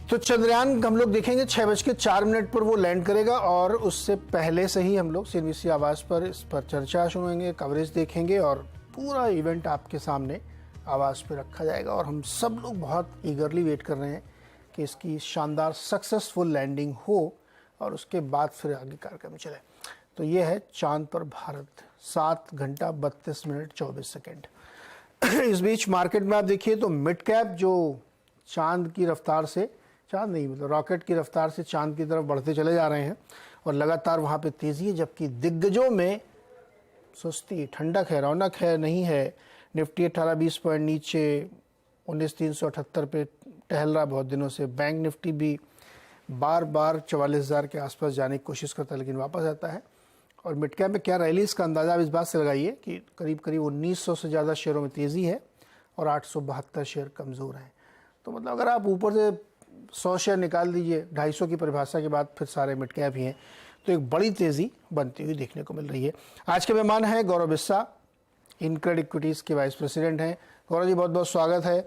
तो चंद्रयान हम लोग देखेंगे 6:04 पर वो लैंड करेगा और उससे पहले से ही हम लोग सीएनबीसी आवाज़ पर इस पर चर्चा सुनेंगे, कवरेज देखेंगे और पूरा इवेंट आपके सामने आवाज़ पे रखा जाएगा। और हम सब लोग बहुत ईगरली वेट कर रहे हैं कि इसकी शानदार सक्सेसफुल लैंडिंग हो और उसके बाद फिर आगे कार्यक्रम चले। तो ये है चांद पर भारत, 7 घंटा 32 मिनट 24 सेकेंड। इस बीच मार्केट में आप देखिए तो मिड कैप जो चांद की रफ्तार से, चांद नहीं मतलब रॉकेट की रफ्तार से चांद की तरफ बढ़ते चले जा रहे हैं और लगातार वहाँ पे तेज़ी है, जबकि दिग्गजों में सुस्ती, ठंडक है, रौनक है, नहीं है। निफ्टी 18-20 पॉइंट नीचे 19,378 पे टहल रहा बहुत दिनों से। बैंक निफ्टी भी बार बार 44,000 के आसपास जाने की कोशिश करता है लेकिन वापस आता है। और मिड कैप में क्या रैली, इसका अंदाज़ा आप इस बात से लगाइए कि करीब करीब 1900 से ज़्यादा शेयरों में तेज़ी है और 872 शेयर कमज़ोर हैं। तो मतलब अगर आप ऊपर से 100 शेयर निकाल दीजिए 250 की परिभाषा के बाद, फिर सारे मिड कैप ही हैं, तो एक बड़ी तेज़ी बनती हुई देखने को मिल रही है। आज के मेहमान हैं गौरव बिस्सा, इनक्रेड इक्विटीज़ के वाइस प्रेसिडेंट हैं। गौरव जी बहुत बहुत स्वागत है।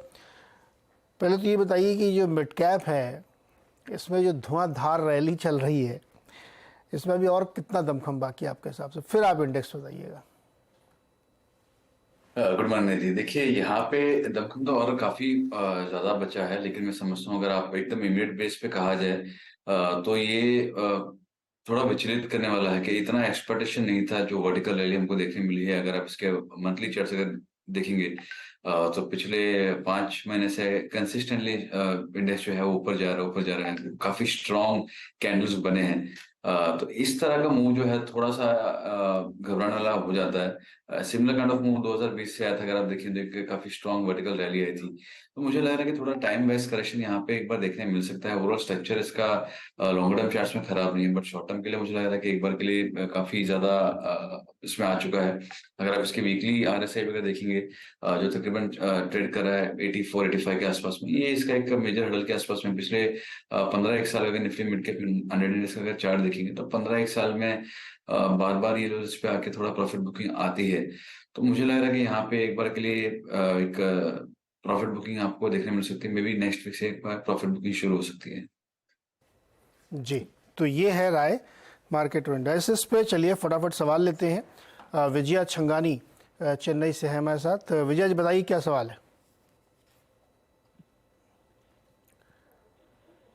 पहले तो ये बताइए कि जो मिड कैप है इसमें जो धुआंधार रैली चल रही है, इसमें भी और कितना दमखम बाकी है आपके हिसाब से, फिर आप इंडेक्स बताइएगा। गुड मॉर्निंग जी। देखिए यहाँ पे दमखम तो और काफी ज्यादा बचा है, लेकिन मैं समझता हूँ अगर आप एकदम इमीडिएट बेस पे कहा जाए तो ये थोड़ा विचलित करने वाला है कि इतना एक्सपेक्टेशन नहीं था जो वर्टिकल रैली हमको देखने मिली है। अगर आप इसके मंथली चार्ट अगर देखेंगे तो पिछले 5 महीने से कंसिस्टेंटली इंडेक्स जो है वो ऊपर जा रहा है। काफी स्ट्रॉन्ग कैंडल्स बने हैं। तो इस तरह का मूव जो है थोड़ा सा घबराने वाला हो जाता है। सिमिलर काइंड ऑफ मूव 2020 से आया था, अगर आप देखें काफी स्ट्रॉन्ग वर्टिकल रैली आई थी। तो मुझे लग रहा है कि थोड़ा टाइम वाइज करेक्शन यहाँ पे एक बार देखने मिल सकता है। ओवरऑल स्ट्रक्चर इसका लॉन्गर टर्म चार्ट्स में खराब नहीं है, बट शॉर्ट टर्म के लिए मुझे लग रहा है कि एक बार के लिए काफी ज्यादा इसमें आ चुका है। अगर आप इसके वीकली आरएसआई वगैरह देखेंगे जो तकरीबन ट्रेड कर रहा है 84-85 के आसपास में, ये इसका एक मेजर हडल के आसपास में। पिछले 15 साल अगर निफ्टी मिड कैप 100 इंडेक्स का अगर चार्ट देखेंगे तो 15 साल में बार बार ये इस पे आके थोड़ा प्रॉफिट बुकिंग आती है। तो मुझे लग रहा है कि यहाँ पे एक बार के लिए एक प्रॉफिट बुकिंग आपको देखने मिल सकती है। मे बी नेक्स्ट वीक से एक बार प्रॉफिट बुकिंग शुरू हो सकती है। जी, तो ये है राय मार्केट इंडाइसेस पे। चलिए फटाफट सवाल लेते हैं। विजया छंगानी चेन्नई से है हमारे साथ। विजया जी बताइए क्या सवाल है।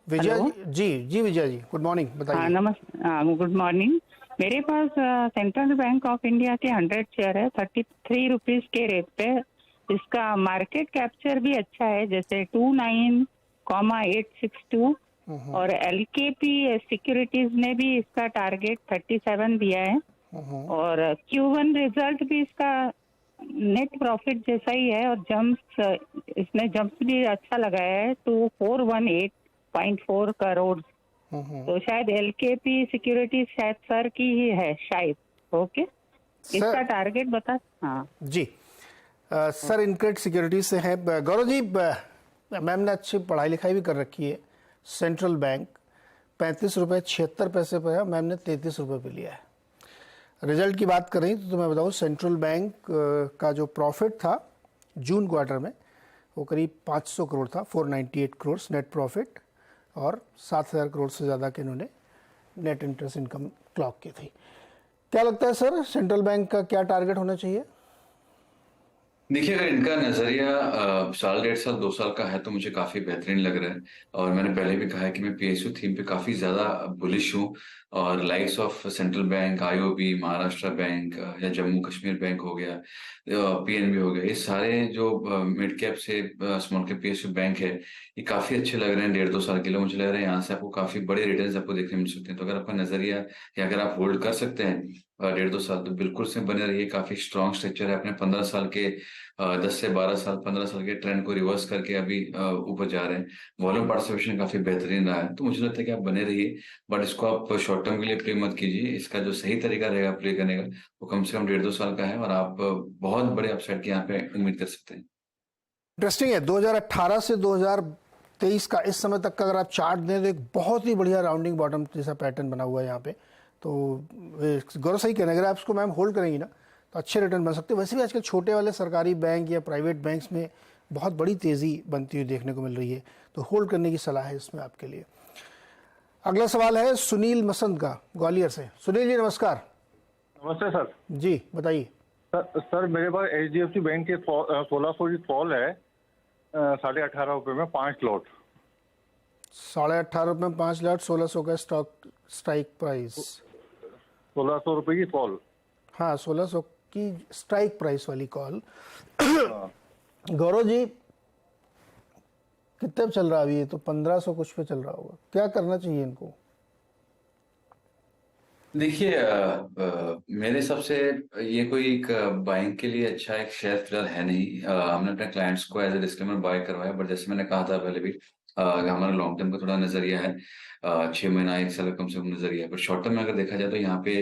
विजया जी विजया जी गुड मॉर्निंग, बताइए। हाँ नमस्ते, गुड मॉर्निंग। मेरे पास सेंट्रल बैंक ऑफ इंडिया के 100 शेयर है 33 रुपीज के रेट पे। इसका मार्केट कैप्चर भी अच्छा है, जैसे 29,862 और एलकेपी सिक्योरिटीज ने भी इसका टारगेट 37 दिया है। और Q1 रिजल्ट भी इसका नेट प्रॉफिट जैसा ही है और इसने जंप्स भी अच्छा लगाया है तो 418.4 करोड़। तो शायद एलकेपी सिक्योरिटीज शायद सर की ही है शायद। ओके, इसका टारगेट बता। हाँ जी सर इनक्रेड सिक्योरिटीज से है। गौरव जी, मैम ने अच्छी पढ़ाई लिखाई भी कर रखी है। सेंट्रल बैंक 35 रुपये 76 पैसे पर है, मैम ने 33 रुपये पे लिया है। रिजल्ट की बात करें तो मैं बताऊँ सेंट्रल बैंक का जो प्रॉफिट था जून क्वार्टर में वो करीब 500 करोड़ था, 498 करोड़ नेट प्रॉफिट, और 7,000 करोड़ से ज़्यादा के इन्होंने नेट इंटरेस्ट इनकम क्लॉक की थी। क्या लगता है सर, सेंट्रल बैंक का क्या टारगेट होना चाहिए? देखिए अगर इनका नजरिया साल 1.5 साल 2 साल का है तो मुझे काफी बेहतरीन लग रहा है। और मैंने पहले भी कहा है कि मैं पीएसयू थीम पे काफी ज्यादा बुलिश हूँ। और likes of central bank, IOB, Maharashtra bank या जम्मू कश्मीर बैंक हो गया, पीएनबी हो गया, ये सारे जो मिड कैप से स्मॉल कैप पीएसयू बैंक है, ये काफी अच्छे लग रहे हैं 1.5-2 साल के लिए। मुझे लग रहा है यहाँ से आपको काफी बड़े रिटर्न आपको देखने मिल सकते हैं। तो अगर आपका नजरिया या अगर आप होल्ड कर सकते हैं 1.5-2 साल तो बिल्कुल से बने रहिए। काफी स्ट्रॉन्ग स्ट्रक्चर है। अपने 15 साल के 10 से 12 साल 15 साल के ट्रेंड को रिवर्स करके अभी ऊपर जा रहे हैं। वॉल्यूम पार्टिसिपेशन काफी बेहतरीन रहा है, तो मुझे लगता है कि आप बने रहिए। बट इसको आप शॉर्ट टर्म के लिए प्ले मत कीजिए। इसका जो सही तरीका रहेगा प्ले करने का वो कम से कम 1.5-2 साल का है और आप बहुत बड़े अपसाइड की यहाँ पे उम्मीद कर सकते हैं। इंटरेस्टिंग है, 2018 से 2023 का इस समय तक का अगर आप चार्ट दें तो एक बहुत ही बढ़िया राउंडिंग बॉटम जैसा पैटर्न बना हुआ है यहाँ पे। तो गौरव सही कहना है, अगर आप इसको मैम होल्ड करेंगी ना तो अच्छे रिटर्न बन सकते हैं। वैसे भी आजकल छोटे वाले सरकारी बैंक या प्राइवेट बैंक्स में बहुत बड़ी तेज़ी बनती हुई देखने को मिल रही है, तो होल्ड करने की सलाह है इसमें आपके लिए। अगला सवाल है सुनील मसंद का, ग्वालियर से। सुनील जी नमस्कार। नमस्ते सर। जी बताइए। सर मेरे पास HDFC बैंक के 1600 की कॉल है, 18.5 रुपये में 5 लॉट। 18.5 रुपये में 5 लॉट, 1600 का स्टॉक स्ट्राइक प्राइस। 1600 रुपये की कॉल। हाँ 1600 की स्ट्राइक प्राइस वाली कॉल। गौरव जी कितने पे चल रहा है अभी? ये तो 1500 कुछ पे चल रहा होगा, क्या करना चाहिए इनको? देखिए मेरे हिसाब से ये कोई एक बाइंग के लिए अच्छा एक शेयर फिलहाल है नहीं। हमने अपने क्लाइंट्स को एज ए डिस्क्लेमर बाय करवाया, बट जैसे मैंने कहा था पहले भी हमारा लॉन्ग टर्म का थोड़ा नजरिया है, 6 महीना 1 साल का कम से कम नजरिया है। पर शॉर्ट टर्म में अगर देखा जाए तो यहाँ पे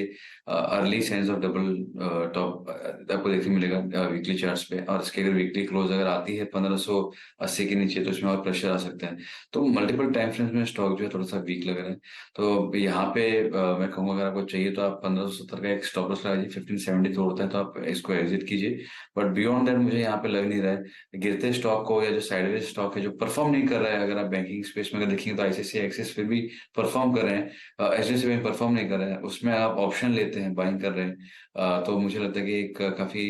early signs of double top आपको देखने मिलेगा वीकली चार्ट्स पे। और इसके अगर वीकली क्लोज अगर आती है 1580 के नीचे तो इसमें और प्रेशर आ सकता है। तो मल्टीपल टाइम फ्रेम्स में स्टॉक जो है थोड़ा सा वीक लग रहा है। तो यहाँ पे मैं कहूँगा अगर आपको चाहिए तो आप 1570 का एक स्टॉप लॉस लगा दीजिए। 1570 तोड़ता है तो आप इसको एग्जिट कीजिए। बट बियॉन्ड दैट मुझे यहाँ पे लग नहीं रहा है गिरते स्टॉक को या जो साइडवेज स्टॉक है जो परफॉर्म नहीं कर रहा है। अगर आप बैंकिंग स्पेस में अगर देखेंगे तो ICICI एक्सिस फिर भी परफॉर्म कर रहे हैं, HDFC बैंक परफॉर्म नहीं कर रहा है, उसमें आप ऑप्शन लेते हैं, बाइंग कर रहे हैं। तो मुझे लगता है कि एक काफी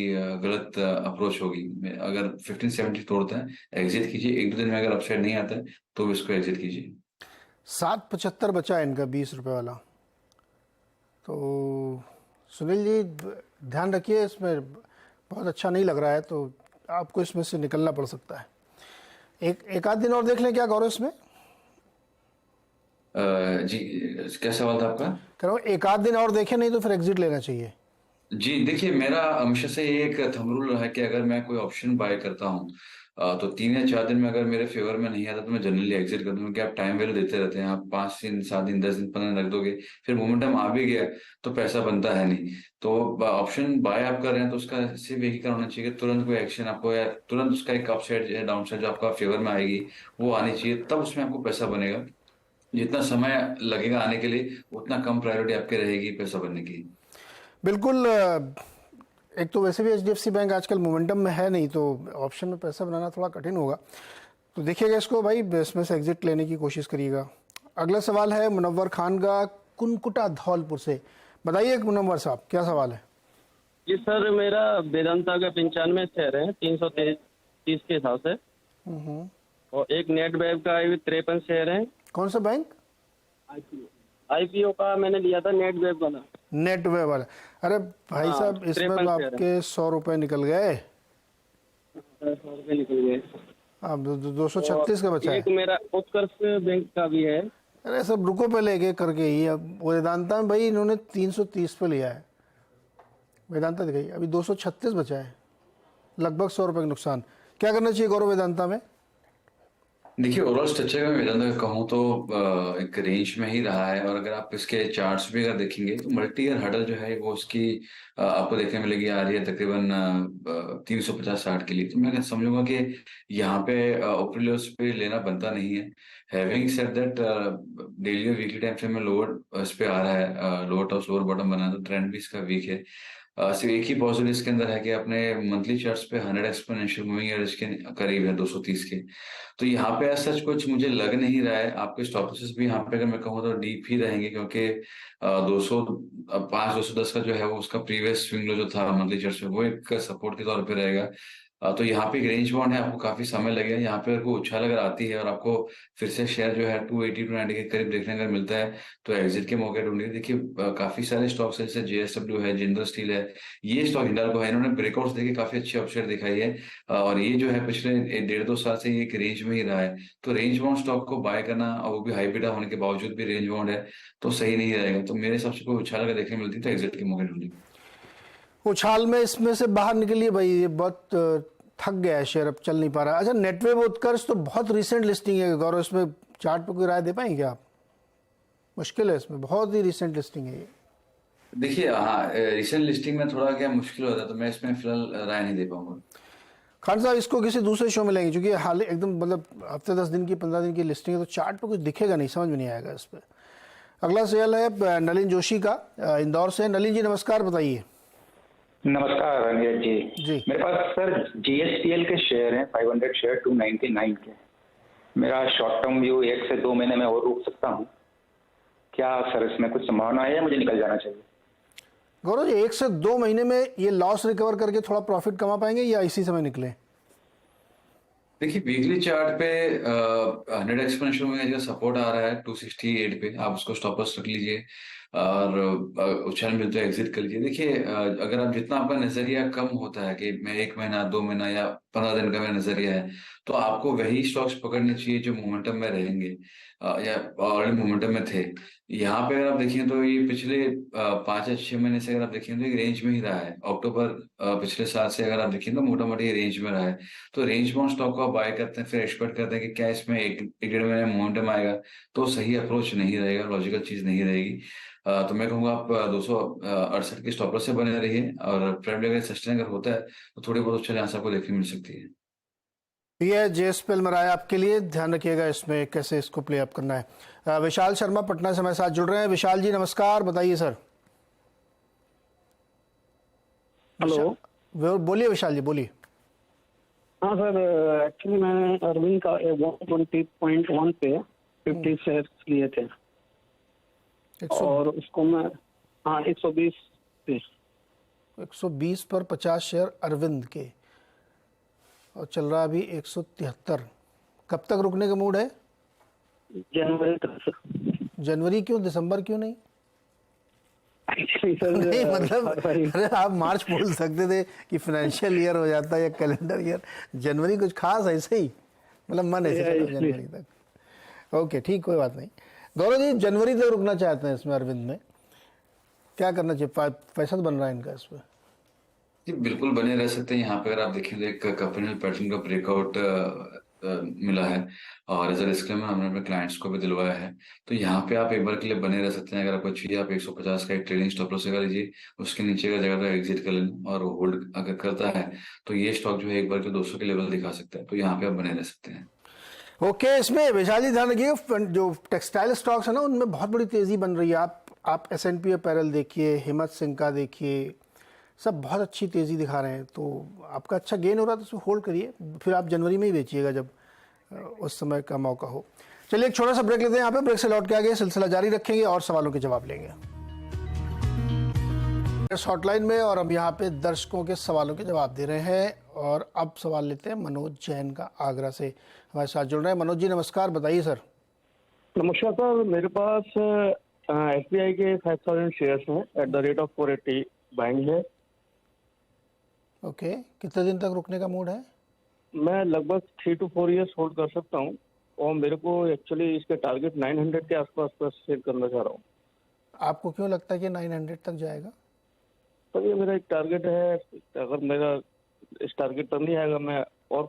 गलत अप्रोच होगी। अगर 1570 तोड़ता है एग्जिट कीजिए, 1-2 दिन में अगर अपसाइड नहीं आता है तो इसको एग्जिट कीजिए। 775 बचा है इनका 20 रुपये वाला। तो सुनील जी ध्यान रखिए, इसमें बहुत अच्छा नहीं लग रहा है, तो आपको इसमें से निकलना पड़ सकता है। एक आध दिन और देख लें क्या गौरव इसमें? जी क्या सवाल था आपका? कह रहा हूँ एक आध दिन और देखें, नहीं तो फिर एग्जिट लेना चाहिए। जी देखिए, मेरा हमेशा से ये एक थंब रूल रहा है कि अगर मैं कोई ऑप्शन बाय करता हूँ तो 3 या 4 दिन में अगर मेरे फेवर में नहीं आता तो मैं जनरली एग्जिट कर दूँ। क्योंकि आप टाइम वैल्यू देते रहते हैं, आप 5 दिन 7 दिन 10 दिन 15 दिन रख दोगे, फिर मोमेंटम आ भी गया तो पैसा बनता है नहीं। तो ऑप्शन बाय आप कर रहे हैं तो उसका सिर्फ एक ही कारण होना चाहिए कि तुरंत कोई एक्शन आपको या तुरंत उसका एक अपसाइड या डाउन साइड जो आपका फेवर में आएगी वो आनी चाहिए, तब उसमें आपको पैसा बनेगा। जितना समय लगेगा आने के लिए उतना कम प्रायोरिटी आपकी रहेगी पैसा बनने की। बिल्कुल। एक तो वैसे भी HDFC बैंक आजकल मोमेंटम में है नहीं, तो ऑप्शन में पैसा बनाना थोड़ा कठिन होगा। तो देखिएगा इसको भाई, इसमें से एग्जिट लेने की कोशिश करिएगा। अगला सवाल है मुनव्वर खान का, कुनकुटा धौलपुर से। बताइए मुनव्वर साहब क्या सवाल है? जी सर, मेरा वेदांता का 95 शेयर है 330 के हिसाब से, और एक नेट वेब का 53 शेयर है। कौन सा बैंक? IPO का मैंने लिया था, नेट वेब वाला। नेट वेब वाला। अरे भाई साहब इसमें तो आपके 100 रुपये निकल गए। 100 रुपये निकल गए। अब 236 का बचा है। एक मेरा उत्कर्ष बैंक का भी है। अरे सब रुको पहले एक एक करके ही। अब वेदांता में भाई इन्होंने 330 पे लिया है, वेदांता दिखाई, अभी 236 बचा है, लगभग 100 रुपये का नुकसान। क्या करना चाहिए गौरव वेदांता में? देखिए ओवरऑल स्ट्रक्चर में वेदांता का कहूँ तो एक रेंज में ही रहा है। और अगर आप इसके चार्ट्स भी अगर देखेंगे तो मल्टी ईयर हडल जो है वो उसकी आपको देखने मिलेगी आ रही है तकरीबन 350-60 के लिए। तो मैं समझूंगा कि यहाँ पे ऊपरी लेवल्स पे लेना बनता नहीं है। हैविंग सेड दैट डेली और वीकली टाइम फ्रेम में लोअर इस पे आ रहा है, लोअर टॉप लोअर बॉटम बना, तो ट्रेंड भी इसका वीक है। सिर्फ एक ही पॉजिटिव इसके अंदर है कि अपने मंथली चार्ट्स पे 100 एक्सपोनेंशियल मूविंग एवरेज के करीब है, 230 के। तो यहाँ पे ऐसा सच कुछ मुझे लग नहीं रहा है। आपके स्टॉप लॉसेस भी यहाँ पे अगर मैं कहूँ तो डीप ही रहेंगे, क्योंकि 210 का जो है वो उसका प्रीवियस स्विंग लो जो था मंथली चार्ट पे वो एक सपोर्ट के तौर पे रहेगा। तो यहाँ पे एक रेंज बाउंड है, आपको काफी समय लगेगा। यहाँ पे अगर उछाल अगर आती है और आपको फिर से शेयर जो है 280-290 के करीब देखने अगर मिलता है तो एग्जिट के मौके ढूंढिए। देखिए काफी सारे स्टॉक्स है, जैसे JSW है, जिंदल स्टील है, ये स्टॉक हिंडाल्को है, इन्होंने ब्रेकआउट्स देके काफी अच्छी अपसाइड दिखाई है। और ये जो है पिछले 1.5-2 साल से ये एक रेंज में ही रहा है। तो रेंज बाउंड स्टॉक को बाय करना, और वो भी हाइब्रिड होने के बावजूद भी रेंज बाउंड है, तो सही नहीं रहेगा। तो मेरे हिसाब से कोई उछाल अगर देखने मिलती है तो एग्जिट के मौके ढूंढिए। उछाल में इसमें से बाहर निकलिए भाई, ये बहुत थक गया है शेयर, अब चल नहीं पा रहा। अच्छा नेटवेब उत्कर्ष तो बहुत रिसेंट लिस्टिंग है गौरव, इसमें चार्ट पे कोई राय दे पाएंगे क्या आप? मुश्किल है, इसमें बहुत ही रिसेंट लिस्टिंग है ये। देखिए हाँ, रिसेंट लिस्टिंग में थोड़ा क्या मुश्किल होता है, तो मैं इसमें फिलहाल राय नहीं दे पाऊंगा। खान साहब इसको किसी दूसरे शो में लेंगे, क्योंकि हाल एकदम मतलब हफ्ते 10 दिन की 15 दिन की लिस्टिंग है, तो चार्ट पे कुछ दिखेगा नहीं, समझ में नहीं आएगा इस पर। अगला सवाल है नलिन जोशी का, इंदौर से। नलिन जी नमस्कार, बताइए। नमस्कार अनिल जी। जी। मेरे पास सर जीएसपीएल के शेयर हैं 500 शेयर 299 के। मेरा शॉर्ट टर्म व्यू 1 से 2 महीने में और रुक सकता हूँ क्या सर? इसमें कुछ संभावना है या मुझे निकल जाना चाहिए? गौरव जी, 1 से 2 महीने में ये लॉस रिकवर करके थोड़ा प्रॉफिट कमा पाएंगे या इसी समय निकले? देखिए, वीकली चार्ट पे 100 एक्सपोनेंशियल मूविंग एवरेज का सपोर्ट आ रहा है 268 पे। आप उसको स्टॉप लॉस रख लीजिए और उछाल मिलते तो एग्जिट कर लीजिए। देखिए, अगर आप जितना आपका नजरिया कम होता है कि मैं 1 महीना 2 महीना या 15 दिन का मेरा नजरिया है, तो आपको वही स्टॉक्स पकड़ने चाहिए जो मोमेंटम में रहेंगे या ऑलरेडी मोमेंटम में थे। यहाँ पे अगर आप देखें तो ये पिछले 5 या 6 महीने से अगर आप देखें तो एक रेंज में ही रहा है। अक्टूबर पिछले साल से अगर आप देखें तो मोटा मोटी रेंज में रहा है। तो रेंज बाउंड स्टॉक को आप बाय करते हैं, फिर एक्सपेक्ट करते हैं कि क्या इसमें एक 1.5 महीने में मोमेंटम आएगा, तो सही अप्रोच नहीं रहेगा, लॉजिकल चीज नहीं रहेगी। तो मैं कहूँगा आप 268 के स्टॉप लॉस से बने रहिए और ट्रेंड अगर सस्टेन अगर होता है तो थोड़ी बहुत अच्छा चांस आपको देखने मिल सकती है। ये जेएसपीएल मराया आपके लिए, ध्यान रखिएगा इसमें कैसे इसको प्ले अप करना है। विशाल शर्मा पटना से हमारे साथ जुड़ रहे हैं। विशाल जी नमस्कार, बताइए सर। हेलो, बोलिए विशाल जी, बोलिए। हाँ सर, एक्चुअली मैंने अरविंद का 120.1 पे 50 शेयर लिए थे और उसको मैं 120 पे 120 पर 50 शेयर अरविंद के और चल रहा अभी 173। कब तक रुकने का मूड है? जनवरी तक सर। जनवरी क्यों, दिसंबर क्यों नहीं? एक्चुअली सर नहीं मतलब अरे आप मार्च बोल सकते थे कि फाइनेंशियल ईयर हो जाता है या कैलेंडर ईयर। जनवरी कुछ खास ऐसे ही, मतलब मन ऐसे चला जनवरी तक। ओके ठीक, कोई बात नहीं। गौरव जी, जनवरी तक रुकना चाहते हैं इसमें अरविंद में, क्या करना चाहिए? पैसा तो बन रहा है इनका इस पर। जी बिल्कुल बने रह सकते हैं। यहाँ पे अगर आप देखें तो एक कैपिटल पैटर्न का ब्रेकआउट मिला है और एज अ डिस्क्लेमर हमने अपने क्लाइंट्स को भी दिलवाया है। तो यहाँ पे आप एक बार के लिए बने रह सकते हैं। अगर आपको चाहिए आप 150 का एक ट्रेडिंग स्टॉप लॉस लगा लीजिए, उसके नीचे का जगह पर एग्जिट कर लें और होल्ड अगर करता है तो ये स्टॉक जो है एक बार के 200 के लेवल दिखा सकता है। तो यहाँ पे आप बने रह सकते हैं। ओके इसमें विशाल जी ध्यान रखिएगा, जो टेक्सटाइल स्टॉक्स है ना उनमें बहुत बड़ी तेजी बन रही है। आप S&P अपैरल देखिए, हिम्मत सिंह का देखिए, सब बहुत अच्छी तेज़ी दिखा रहे हैं। तो आपका अच्छा गेन हो रहा है तो उसको होल्ड करिए, फिर आप जनवरी में ही बेचिएगा जब उस समय का मौका हो। चलिए एक छोटा सा ब्रेक लेते हैं यहाँ पे, ब्रेक से लौट के आगे सिलसिला जारी रखेंगे और सवालों के जवाब लेंगे हॉटलाइन में। और अब यहाँ पे दर्शकों के सवालों के जवाब दे रहे हैं और अब सवाल लेते हैं मनोज जैन का आगरा से हमारे साथ जुड़ रहे हैं। मनोज जी नमस्कार, बताइए सर। नमस्कार सर, मेरे पास SBI के 5000 शेयर्स हैं at the rate of 480 buying है। ओके कितने दिन तक रुकने का मूड है? मैं लगभग 3 to 4 years होल्ड कर सकता हूँ और मेरे को एक्चुअली इसके टारगेट 900 के आसपास पर सेल करना चाह रहा हूँ। आपको क्यों लगता है कि 900 तक जाएगा? सर ये मेरा एक टारगेट है, अगर मेरा इस टारगेट पर नहीं आएगा मैं और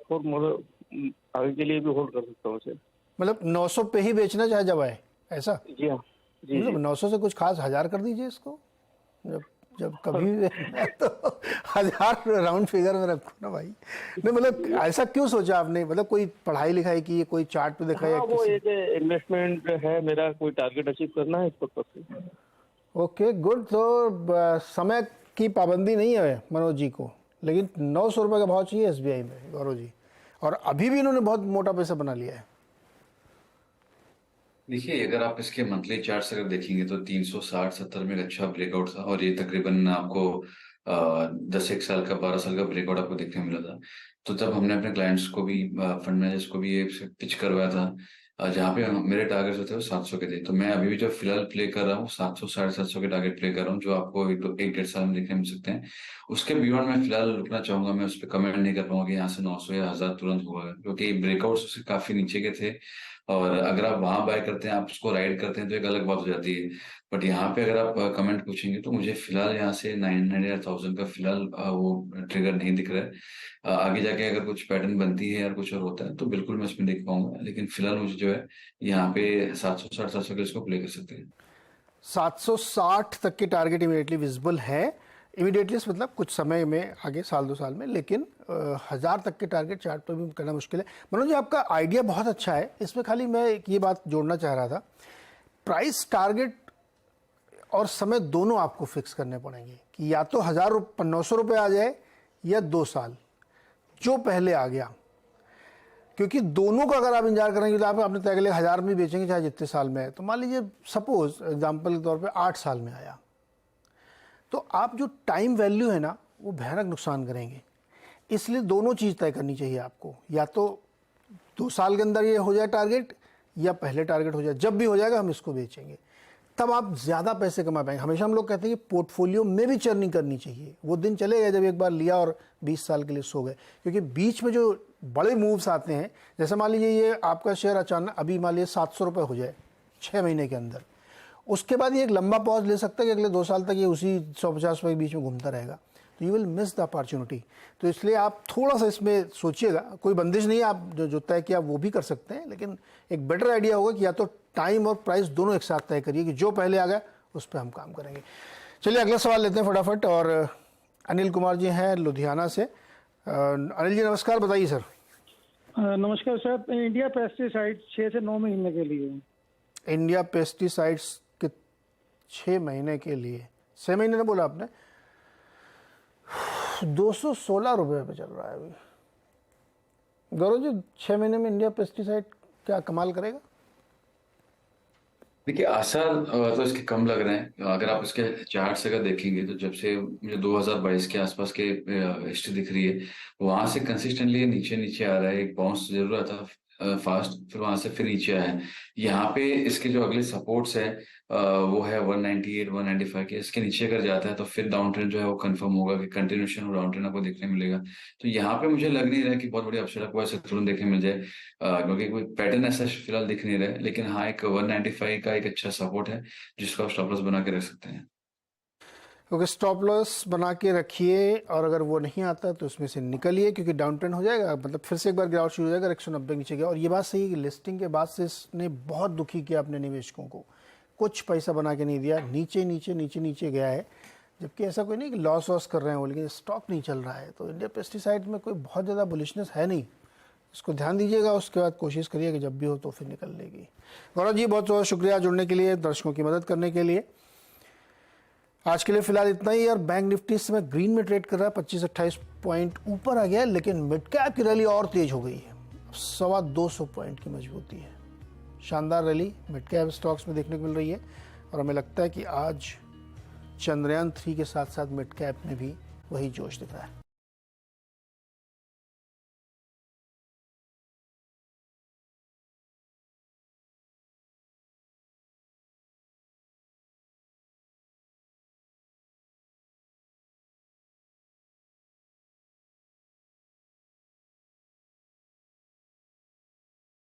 आगे के लिए भी होल्ड कर सकता हूँ इसे। मतलब 900 पे ही बेचना चाहे जब आए, ऐसा? जी हाँ जी। मतलब 900 से कुछ खास 1000 कर दीजिए इसको, जब कभी भी तो 1000 राउंड फिगर में रखो ना भाई। नहीं मतलब ऐसा क्यों सोचा आपने? मतलब कोई पढ़ाई लिखाई की, कोई चार्ट पे देखा? हाँ, वो एक इन्वेस्टमेंट है मेरा, कोई टारगेट अचीव करना है इस पर्पज से। Okay good. तो समय की पाबंदी नहीं है मनोज जी को, लेकिन 900 रुपये का भाव चाहिए SBI में गौरव जी, और अभी भी इन्होंने बहुत मोटा पैसा बना लिया है। देखिए, अगर आप इसके मंथली चार्ट अगर देखेंगे तो 360-70 में एक अच्छा ब्रेकआउट था और ये तकरीबन आपको 10 साल का 12 साल का ब्रेकआउट आपको देखने मिला था। तो तब हमने अपने क्लाइंट्स को भी, फंड मैनेजर्स को भी ये पिच करवाया था, जहाँ पे मेरे टारगेट जो थे वो 700 के थे। तो मैं अभी भी जो फिलहाल प्ले कर रहा हूँ 700 750 के टारगेट प्ले कर रहा हूँ, जो आपको 1-1.5 साल में देखने मिल सकते हैं। उसके बियॉन्ड मैं फिलहाल रुकना चाहूंगा। मैं उस पर कमेंट नहीं कर पाऊंगा कि यहाँ से 900 या 1000 तुरंत होगा, क्योंकि ब्रेकआउट्स उससे काफी नीचे के थे। और अगर आप वहां बाय करते हैं, आप उसको राइड करते हैं तो एक अलग बात हो जाती है। बट यहाँ पे अगर आप कमेंट पूछेंगे तो मुझे फिलहाल यहाँ से 900 या 1000 का फिलहाल वो ट्रिगर नहीं दिख रहा है। आगे जाके अगर कुछ पैटर्न बनती है या कुछ और होता है तो बिल्कुल मैं इसमें देख पाऊंगा, लेकिन फिलहाल मुझे जो है यहाँ पे 760-700 के इसको प्ले कर सकते हैं। 760 तक के टारगेट इमीडिएटली विजिबल है, इमीडिएटली मतलब कुछ समय में आगे, 1-2 साल में, लेकिन 1000 तक के टारगेट चार्ट पर भी करना मुश्किल है। मनोज जी आपका आइडिया बहुत अच्छा है, इसमें खाली मैं एक ये बात जोड़ना चाह रहा था, प्राइस टारगेट और समय दोनों आपको फिक्स करने पड़ेंगे। कि या तो 900 रुपये आ जाए या 2 साल, जो पहले आ गया। क्योंकि दोनों का अगर आप इंतजार करेंगे तो आप अपने तय के 1000 में बेचेंगे चाहे जितने साल में है, तो मान लीजिए सपोज एग्जांपल के तौर पे 8 साल में आया, तो आप जो टाइम वैल्यू है ना वो भयानक नुकसान करेंगे। इसलिए दोनों चीज़ तय करनी चाहिए आपको, या तो 2 साल के अंदर ये हो जाए टारगेट, या पहले टारगेट हो जाए, जब भी हो जाएगा हम इसको बेचेंगे, तब आप ज़्यादा पैसे कमा पाएंगे। हमेशा हम लोग कहते हैं कि पोर्टफोलियो में भी चर्निंग करनी चाहिए। वो दिन चले गए जब एक बार लिया और 20 साल के लिए सो गए, क्योंकि बीच में जो बड़े मूव्स आते हैं, जैसे मान लीजिए ये आपका शेयर अचानक अभी मान लीजिए 700 रुपये हो जाए 6 महीने के अंदर, उसके बाद ये एक लंबा पॉज ले सकता है कि अगले 2 साल तक ये उसी 150 रुपये के बीच में घूमता रहेगा, तो you will miss the opportunity. तो इसलिए आप थोड़ा सा इसमें सोचिएगा, कोई बंदिश नहीं है, आप जो तय किया वो भी कर सकते हैं, लेकिन एक बेटर आइडिया होगा कि या तो टाइम और प्राइस दोनों एक साथ तय करिए कि जो पहले आ गया उस पर हम काम करेंगे। चलिए अगला सवाल लेते हैं फटाफट, और अनिल कुमार जी हैं लुधियाना से। अनिल जी नमस्कार, बताइए सर। नमस्कार सर, इंडिया पेस्टिसाइड 6 से 9 महीने के लिए। इंडिया पेस्टिसाइड्स के 6 महीने के लिए, 6 महीने ने बोला आपने, 216 रुपये पे चल रहा है अभी। गौरव जी 6 महीने में इंडिया पेस्टिसाइड क्या कमाल करेगा? देखिए आसार तो इसके कम लग रहे हैं। अगर आप इसके चार्ट से अगर देखेंगे तो जब से मुझे 2022 के आसपास के हिस्ट्री दिख रही है, वहां से कंसिस्टेंटली नीचे नीचे आ रहा है। एक बाउंस जरूर आता था फास्ट, फिर वहां से फिर नीचे आया है। यहाँ पे इसके जो अगले सपोर्ट्स है वो है 198 195 के। इसके नीचे अगर जाता है तो फिर डाउन ट्रेंड जो है वो कंफर्म होगा कि कंटिन्यूशन डाउन ट्रेंड आपको देखने मिलेगा। तो यहाँ पे मुझे लग नहीं रहा कि बहुत बड़ी अपसाइड आपको ऐसे तुरंत देखने मिल जाए, क्योंकि कोई पैटर्न ऐसा फिलहाल दिख नहीं रहा है। लेकिन हाँ, एक 195 का एक अच्छा सपोर्ट है जिसको आप स्टॉप लॉस बना के रख सकते हैं। क्योंकि स्टॉप लॉस बना के रखिए, और अगर वो नहीं आता तो उसमें से निकलिए, क्योंकि डाउन ट्रेंड हो जाएगा, मतलब फिर से एक बार गिरावट शुरू हो जाएगा, 190 नीचे गया। और ये बात सही है कि लिस्टिंग के बाद से इसने बहुत दुखी किया अपने निवेशकों को, कुछ पैसा बना के नहीं दिया, नीचे नीचे नीचे नीचे गया है। जबकि ऐसा कोई नहीं कि लॉस वॉस कर रहे हैं वो, लेकिन स्टॉक नहीं चल रहा है। तो इंडिया पेस्टिसाइड में कोई बहुत ज़्यादा बुलिशनेस है नहीं, इसको ध्यान दीजिएगा। उसके बाद कोशिश करिए कि जब भी हो तो फिर निकल लेगी। गौरव जी बहुत बहुत शुक्रिया जुड़ने के लिए, दर्शकों की मदद करने के लिए। आज के लिए फिलहाल इतना ही। और बैंक निफ्टी इस समय ग्रीन में ट्रेड कर रहा है, 25-28 पॉइंट ऊपर आ गया है, लेकिन मिड कैप की रैली और तेज हो गई है, 225 पॉइंट की मजबूती है। शानदार रैली मिड कैप स्टॉक्स में देखने को मिल रही है, और हमें लगता है कि आज चंद्रयान 3 के साथ साथ मिड कैप में भी वही जोश दिख रहा है।